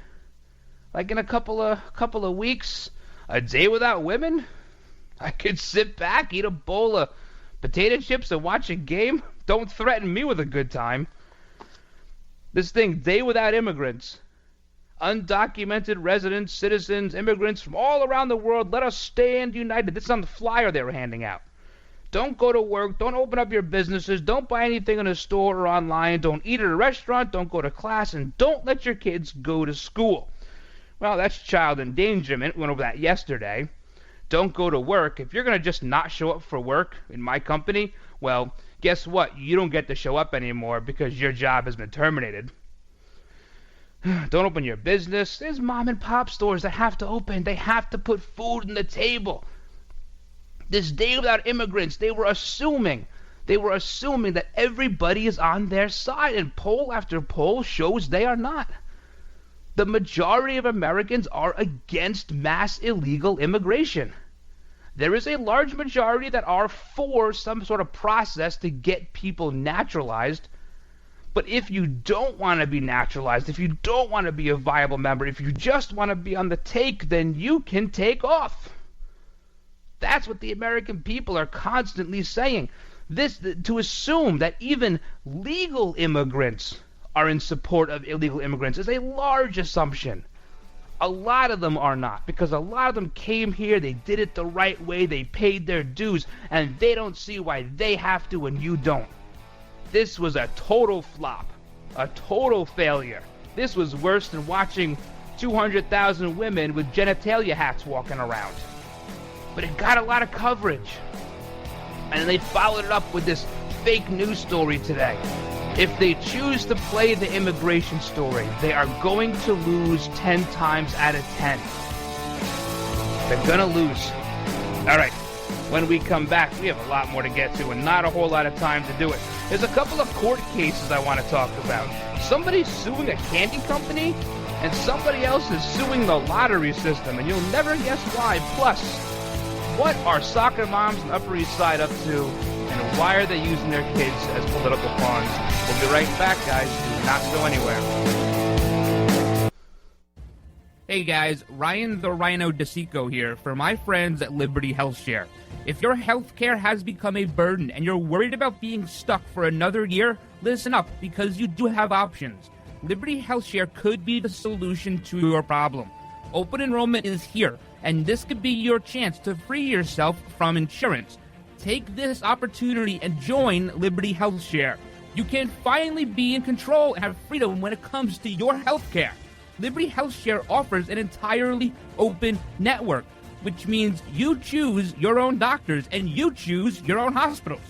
Like in a couple of weeks? A day without women? I could sit back, eat a bowl of potato chips and watch a game? Don't threaten me with a good time. This thing, day without immigrants. Undocumented residents, citizens, immigrants from all around the world, let us stand united. This is on the flyer they were handing out. Don't go to work. Don't open up your businesses. Don't buy anything in a store or online. Don't eat at a restaurant. Don't go to class. And don't let your kids go to school. Well, that's child endangerment. We went over that yesterday. Don't go to work. If you're going to just not show up for work in my company, well, guess what? You don't get to show up anymore because your job has been terminated. Don't open your business. There's mom and pop stores that have to open. They have to put food on the table. This day without immigrants, they were assuming that everybody is on their side, and poll after poll shows they are not. The majority of Americans are against mass illegal immigration. There is a large majority that are for some sort of process to get people naturalized. But if you don't want to be naturalized, if you don't want to be a viable member, if you just want to be on the take, then you can take off. That's what the American people are constantly saying. To assume that even legal immigrants are in support of illegal immigrants is a large assumption. A lot of them are not, because a lot of them came here, they did it the right way, they paid their dues, and they don't see why they have to and you don't. This was a total flop, a total failure. This was worse than watching 200,000 women with genitalia hats walking around. But it got a lot of coverage. And they followed it up with this fake news story today. If they choose to play the immigration story, they are going to lose 10 times out of 10. They're gonna lose. Alright, when we come back, we have a lot more to get to and not a whole lot of time to do it. There's a couple of court cases I want to talk about. Somebody's suing a candy company, and somebody else is suing the lottery system, and you'll never guess why. Plus, what are soccer moms on Upper East Side up to, and why are they using their kids as political pawns? We'll be right back, guys. Do not go anywhere. Hey guys, Ryan the Ryno DeSico here for my friends at Liberty HealthShare. If your healthcare has become a burden and you're worried about being stuck for another year, listen up, because you do have options. Liberty HealthShare could be the solution to your problem. Open enrollment is here, and this could be your chance to free yourself from insurance. Take this opportunity and join Liberty HealthShare. You can finally be in control and have freedom when it comes to your healthcare. Liberty Health Share offers an entirely open network, which means you choose your own doctors and you choose your own hospitals.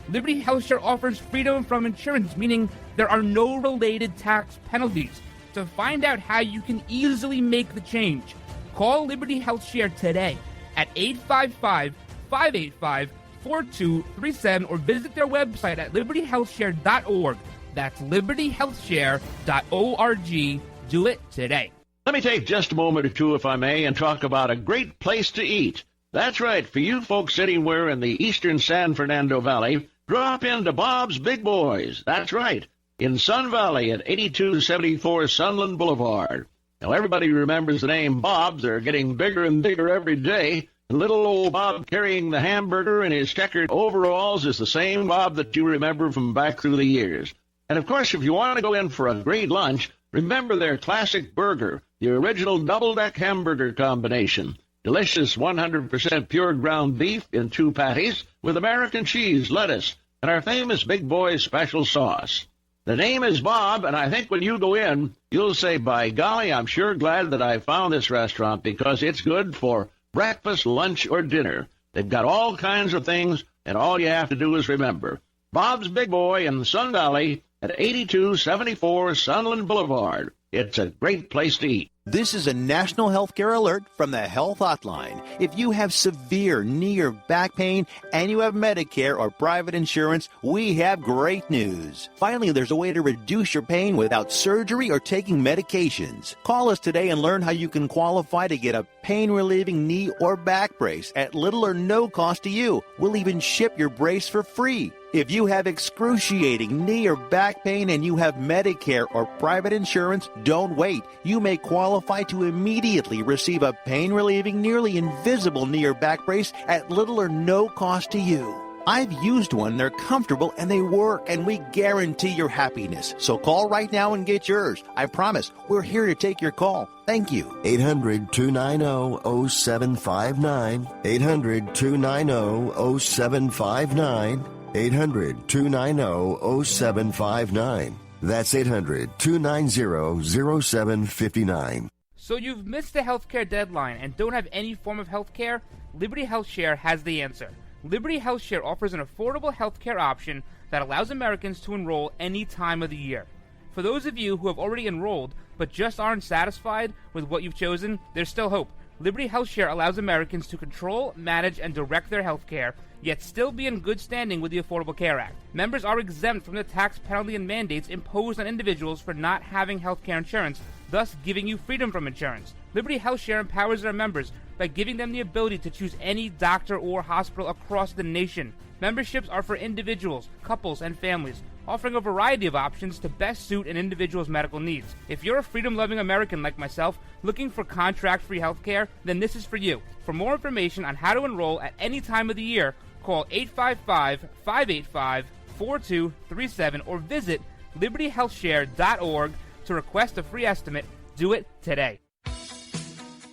Liberty Health Share offers freedom from insurance, meaning there are no related tax penalties. To find out how you can easily make the change, call Liberty Health Share today at 855-585-4237 or visit their website at libertyhealthshare.org. That's libertyhealthshare.org. Do it today. Let me take just a moment or two, if I may, and talk about a great place to eat. That's right, for you folks anywhere in the eastern San Fernando Valley, drop into Bob's Big Boys. That's right, in Sun Valley at 8274 Sunland Boulevard. Now, everybody remembers the name Bob's. They're getting bigger and bigger every day. And little old Bob carrying the hamburger in his checkered overalls is the same Bob that you remember from back through the years. And, of course, if you want to go in for a great lunch, remember their classic burger, the original double-deck hamburger combination. Delicious 100% pure ground beef in 2 patties with American cheese, lettuce, and our famous Big Boy's special sauce. The name is Bob, and I think when you go in, you'll say, by golly, I'm sure glad that I found this restaurant because it's good for breakfast, lunch, or dinner. They've got all kinds of things, and all you have to do is remember. Bob's Big Boy in Sun Valley at 8274 Sunland Boulevard. It's a great place to eat. This is a national healthcare alert from the Health Hotline. If you have severe knee or back pain and you have Medicare or private insurance, we have great news. Finally, there's a way to reduce your pain without surgery or taking medications. Call us today and learn how you can qualify to get a pain-relieving knee or back brace at little or no cost to you. We'll even ship your brace for free. If you have excruciating knee or back pain and you have Medicare or private insurance, don't wait. You may qualify to immediately receive a pain-relieving, nearly invisible knee or back brace at little or no cost to you. I've used one, they're comfortable, and they work, and we guarantee your happiness. So call right now and get yours. I promise, we're here to take your call. Thank you. 800-290-0759. 800-290-0759. 800-290-0759. That's 800-290-0759. So you've missed the healthcare deadline and don't have any form of healthcare? Liberty Health Share has the answer. Liberty Health Share offers an affordable healthcare option that allows Americans to enroll any time of the year. For those of you who have already enrolled but just aren't satisfied with what you've chosen, there's still hope. Liberty Health Share allows Americans to control, manage, and direct their health care, yet still be in good standing with the Affordable Care Act. Members are exempt from the tax penalty and mandates imposed on individuals for not having health care insurance, thus giving you freedom from insurance. Liberty Health Share empowers their members by giving them the ability to choose any doctor or hospital across the nation. Memberships are for individuals, couples, and families, offering a variety of options to best suit an individual's medical needs. If you're a freedom-loving American like myself, looking for contract-free health care, then this is for you. For more information on how to enroll at any time of the year, call 855-585-4237 or visit libertyhealthshare.org to request a free estimate. Do it today.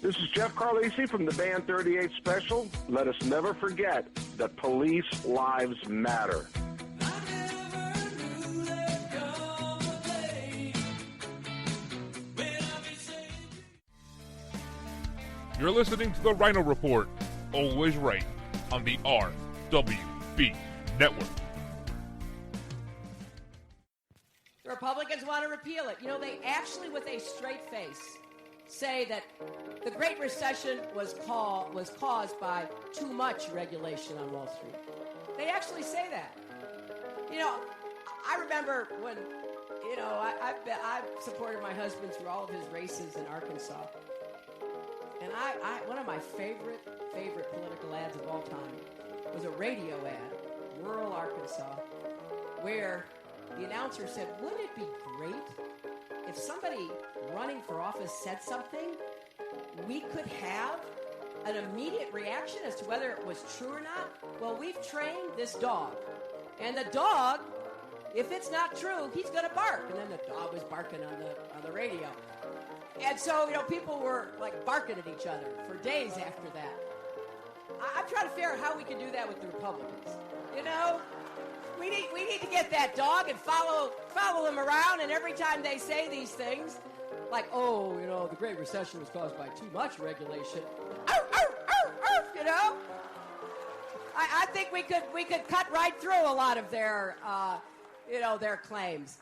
This is Jeff Carlisi from the Band 38 Special. Let us never forget that police lives matter. You're listening to the Ryno Report, always right, on the RWB Network. The Republicans want to repeal it. You know, they actually, with a straight face, say that the Great Recession was caused by too much regulation on Wall Street. They actually say that. You know, I remember when, you know, I've supported my husband through all of his races in Arkansas. And I one of my favorite political ads of all time was a radio ad, rural Arkansas, where the announcer said, wouldn't it be great if somebody running for office said something, we could have an immediate reaction as to whether it was true or not? Well, we've trained this dog. And the dog, if it's not true, he's going to bark. And then the dog was barking on the radio. And so, you know, people were like barking at each other for days after that. I'm trying to figure out how we can do that with the Republicans. You know, we need to get that dog and follow them around, and every time they say these things, like, oh, you know, the Great Recession was caused by too much regulation. You know? I think we could cut right through a lot of their, their claims.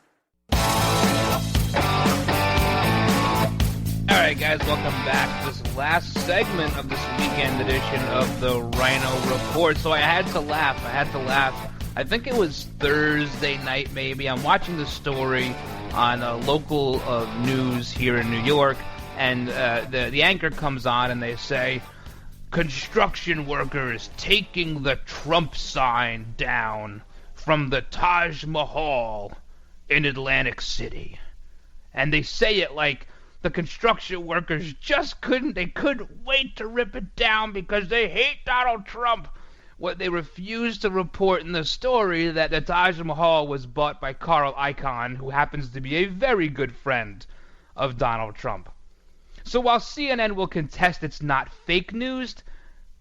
All right, guys, welcome back to this last segment of this weekend edition of the Ryno Report. So I had to laugh. I think it was Thursday night, maybe. I'm watching the story on local news here in New York, and the anchor comes on, and they say, construction workers taking the Trump sign down from the Taj Mahal in Atlantic City. And they say it like the construction workers just couldn't wait to rip it down because they hate Donald Trump. What they refused to report in the story that the Taj Mahal was bought by Carl Icahn, who happens to be a very good friend of Donald Trump. So while CNN will contest it's not fake news,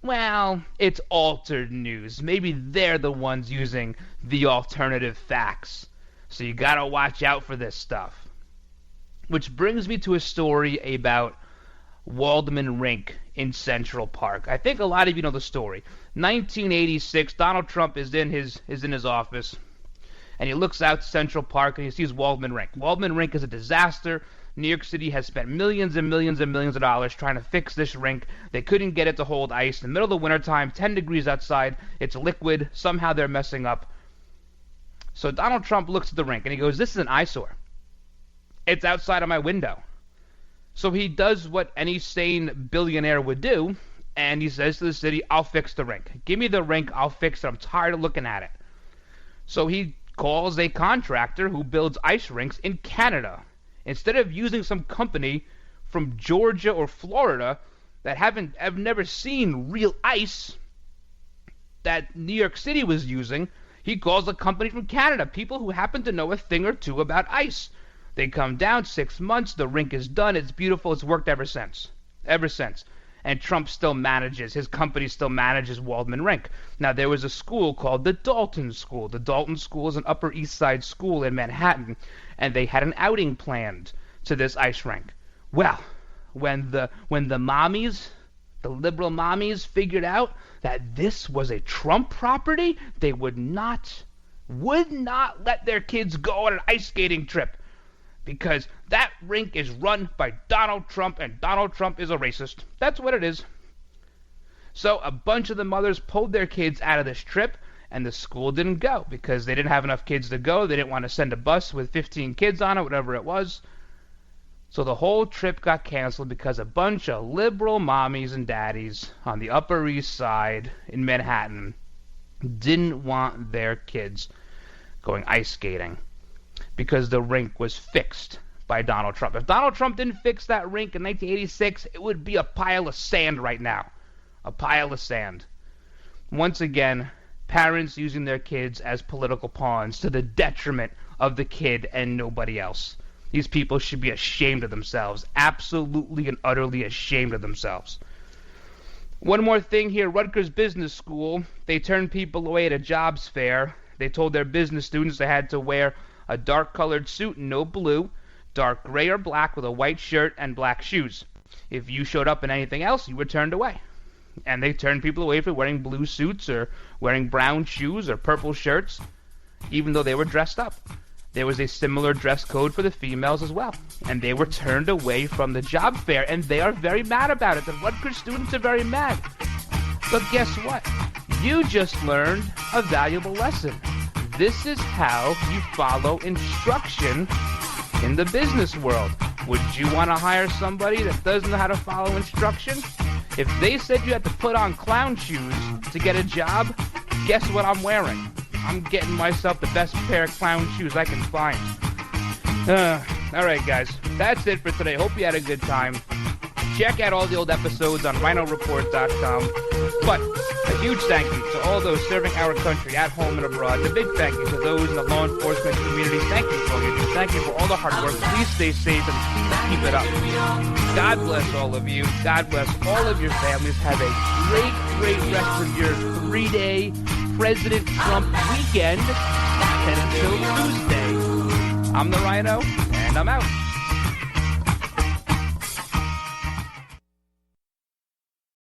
well, it's altered news. Maybe they're the ones using the alternative facts. So you gotta watch out for this stuff. Which brings me to a story about Waldman Rink in Central Park. I think a lot of you know the story. 1986, Donald Trump is in his office, and he looks out to Central Park and he sees Waldman Rink. Waldman Rink is a disaster. New York City has spent millions and millions and millions of dollars trying to fix this rink. They couldn't get it to hold ice. In the middle of the wintertime, 10 degrees outside, it's liquid. Somehow they're messing up. So Donald Trump looks at the rink and he goes, this is an eyesore. It's outside of my window. So he does what any sane billionaire would do, and he says to the city, I'll fix the rink. Give me the rink, I'll fix it. I'm tired of looking at it. So he calls a contractor who builds ice rinks in Canada. Instead of using some company from Georgia or Florida that have never seen real ice that New York City was using, he calls a company from Canada, people who happen to know a thing or two about ice. They come down, 6 months, the rink is done, it's beautiful, it's worked ever since. And Trump still manages, his company still manages Waldman Rink. Now, there was a school called the Dalton School. The Dalton School is an Upper East Side school in Manhattan, and they had an outing planned to this ice rink. Well, when the mommies, the liberal mommies, figured out that this was a Trump property, they would not let their kids go on an ice skating trip. Because that rink is run by Donald Trump, and Donald Trump is a racist. That's what it is. So a bunch of the mothers pulled their kids out of this trip, and the school didn't go because they didn't have enough kids to go. They didn't want to send a bus with 15 kids on it, whatever it was. So the whole trip got canceled because a bunch of liberal mommies and daddies on the Upper East Side in Manhattan didn't want their kids going ice skating. Because the rink was fixed by Donald Trump. If Donald Trump didn't fix that rink in 1986, it would be a pile of sand right now. A pile of sand. Once again, parents using their kids as political pawns to the detriment of the kid and nobody else. These people should be ashamed of themselves. Absolutely and utterly ashamed of themselves. One more thing here. Rutgers Business School, they turned people away at a jobs fair. They told their business students they had to wear a dark-colored suit, no blue, dark gray or black with a white shirt and black shoes. If you showed up in anything else, you were turned away. And they turned people away for wearing blue suits or wearing brown shoes or purple shirts, even though they were dressed up. There was a similar dress code for the females as well. And they were turned away from the job fair, and they are very mad about it. The Rutgers students are very mad. But guess what? You just learned a valuable lesson. This is how you follow instruction in the business world. Would you want to hire somebody that doesn't know how to follow instruction? If they said you had to put on clown shoes to get a job, guess what I'm wearing? I'm getting myself the best pair of clown shoes I can find. Alright guys, that's it for today. Hope you had a good time. Check out all the old episodes on RynoReport.com. But a huge thank you to all those serving our country at home and abroad. And a big thank you to those in the law enforcement community. Thank you for all you do. Thank you for all the hard work. Please stay safe and please keep it up. God bless all of you. God bless all of your families. Have a great rest of your 3-day President Trump weekend. And until Tuesday, I'm the Ryno, and I'm out.